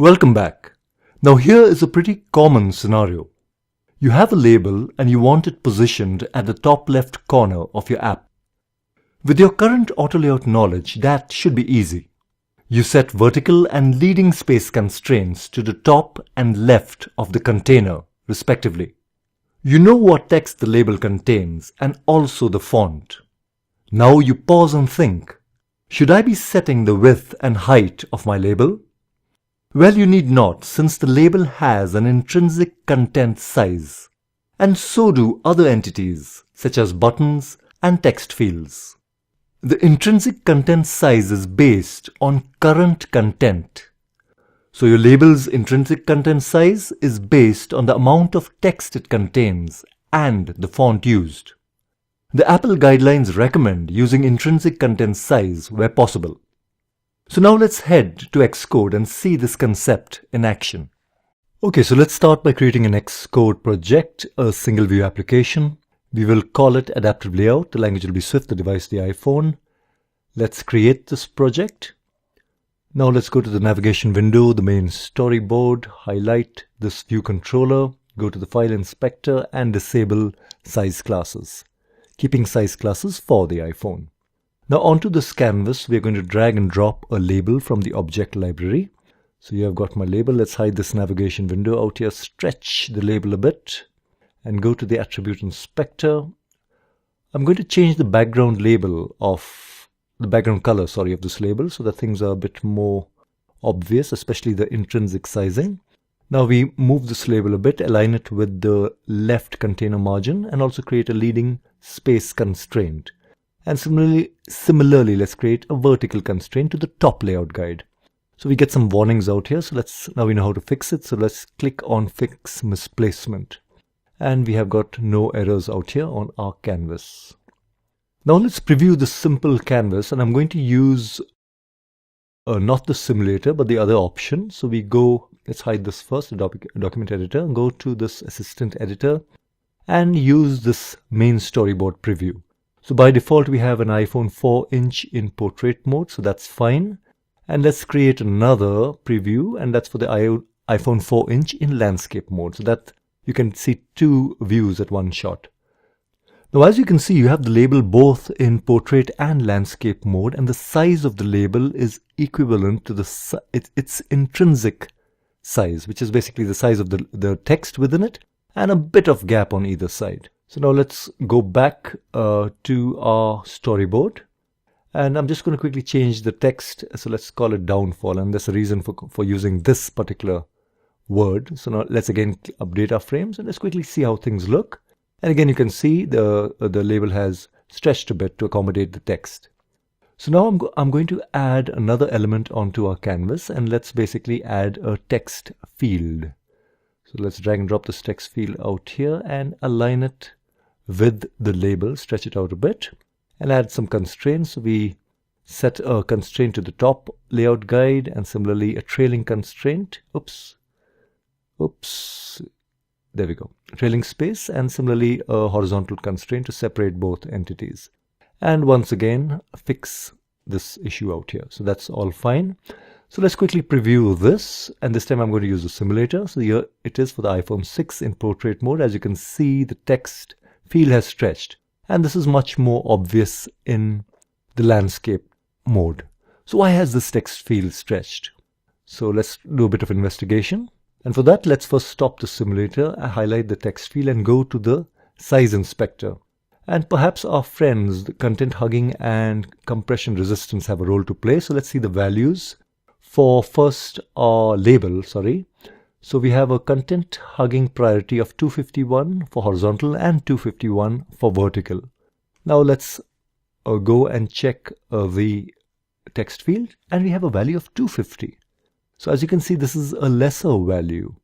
Welcome back. Now here is a pretty common scenario. You have a label and you want it positioned at the top left corner of your app. With your current AutoLayout knowledge, that should be easy. You set vertical and leading space constraints to the top and left of the container, respectively. You know what text the label contains and also the font. Now you pause and think, should I be setting the width and height of my label? Well, you need not, since the label has an intrinsic content size, and so do other entities such as buttons and text fields. The intrinsic content size is based on current content. So your label's intrinsic content size is based on the amount of text it contains and the font used. The Apple guidelines recommend using intrinsic content size where possible. So now let's head to Xcode and see this concept in action. Okay, so let's start by creating an Xcode project, a single view application. We will call it Adaptive Layout. The language will be Swift, the device the iPhone. Let's create this project. Now let's go to the navigation window, the main storyboard, highlight this view controller, go to the file inspector and disable size classes, keeping size classes for the iPhone. Now onto this canvas, we're going to drag and drop a label from the object library. So here I've got my label. Let's hide this navigation window out here, stretch the label a bit and go to the attribute inspector. I'm going to change the background label of the background color, of this label so that things are a bit more obvious, especially the intrinsic sizing. Now we move this label a bit, align it with the left container margin and also create a leading space constraint. And similarly, let's create a vertical constraint to the top layout guide. So we get some warnings out here. So now we know how to fix it. So let's click on Fix Misplacement. And we have got no errors out here on our canvas. Now let's preview this simple canvas, and I'm going to use not the simulator but the other option. So we go, let's hide this first, the document editor, go to this assistant editor and use this main storyboard preview. So by default we have an iPhone 4-inch in portrait mode, so that's fine. And let's create another preview, and that's for the iPhone 4-inch in landscape mode, so that you can see two views at one shot. Now as you can see, you have the label both in portrait and landscape mode, and the size of the label is equivalent to its intrinsic size, which is basically the size of the text within it and a bit of gap on either side. So now let's go back to our storyboard, and I'm just going to quickly change the text. So let's call it downfall, and there's a reason for using this particular word. So now let's again update our frames and let's quickly see how things look. And again, you can see the label has stretched a bit to accommodate the text. So now I'm going to add another element onto our canvas, and let's basically add a text field. So let's drag and drop this text field out here and align it with the label, stretch it out a bit and add some constraints. We set a constraint to the top layout guide and similarly a trailing constraint. There we go. Trailing space, and similarly a horizontal constraint to separate both entities. And once again, fix this issue out here. So that's all fine. So let's quickly preview this, and this time I'm going to use the simulator. So here it is for the iPhone 6 in portrait mode. As you can see, the text field has stretched, and this is much more obvious in the landscape mode. So why has this text field stretched? So let's do a bit of investigation. And for that, let's first stop the simulator, highlight the text field and go to the size inspector. And perhaps our friends, the content hugging and compression resistance, have a role to play. So let's see the values for first our label, So we have a content hugging priority of 251 for horizontal and 251 for vertical. Now let's go and check the text field, and we have a value of 250. So as you can see, this is a lesser value,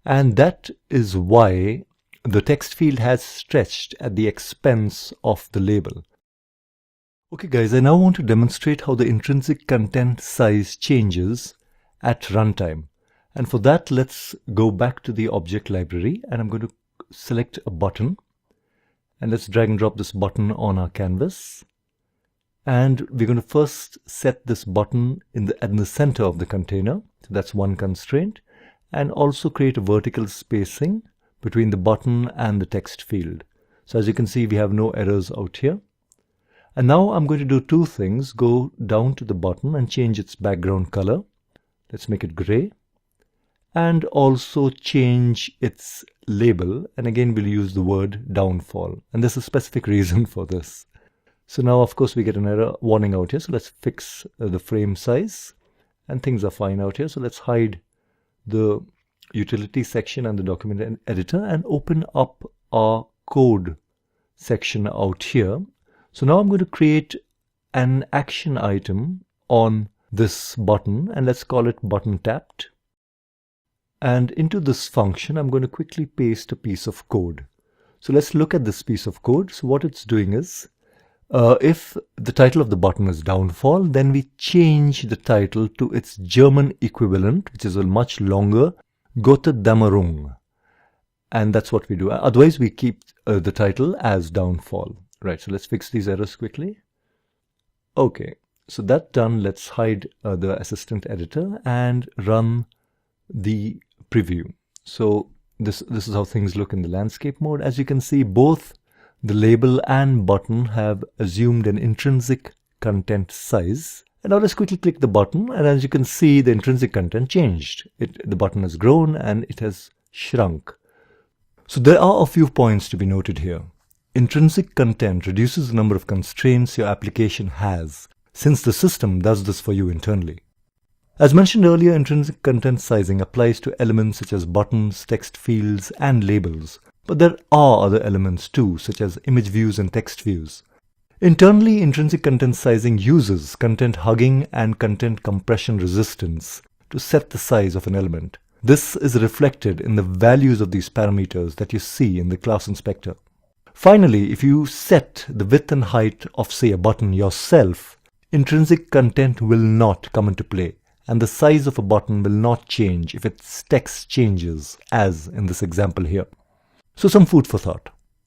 and that is why the text field has stretched at the expense of the label. Okay guys, I now want to demonstrate how the intrinsic content size changes at runtime. And for that, let's go back to the object library, and I'm going to select a button, and let's drag and drop this button on our canvas. And we're going to first set this button in the center of the container. So that's one constraint. And also create a vertical spacing between the button and the text field. So as you can see, we have no errors out here. And now I'm going to do two things. Go down to the button and change its background color. Let's make it gray. And also change its label. And again, we'll use the word downfall. And there's a specific reason for this. So now, of course, we get an error warning out here. So let's fix the frame size. And things are fine out here. So let's hide the utility section and the document editor and open up our code section out here. So now I'm going to create an action item on this button, and let's call it button tapped. And into this function, I'm going to quickly paste a piece of code. So let's look at this piece of code. So what it's doing is, if the title of the button is downfall, then we change the title to its German equivalent, which is a much longer Gute Dämmerung. And that's what we do. Otherwise, we keep the title as downfall. Right, so let's fix these errors quickly. Okay, so that's done. Let's hide the assistant editor and run the preview. So this is how things look in the landscape mode. As you can see, both the label and button have assumed an intrinsic content size. And now let's quickly click the button, and as you can see, the intrinsic content changed. The button has grown and it has shrunk. So there are a few points to be noted here. Intrinsic content reduces the number of constraints your application has, since the system does this for you internally. As mentioned earlier, intrinsic content sizing applies to elements such as buttons, text fields, and labels. But there are other elements too, such as image views and text views. Internally, intrinsic content sizing uses content hugging and content compression resistance to set the size of an element. This is reflected in the values of these parameters that you see in the class inspector. Finally, if you set the width and height of, say, a button yourself, intrinsic content will not come into play, and the size of a button will not change if its text changes, as in this example here. So some food for thought.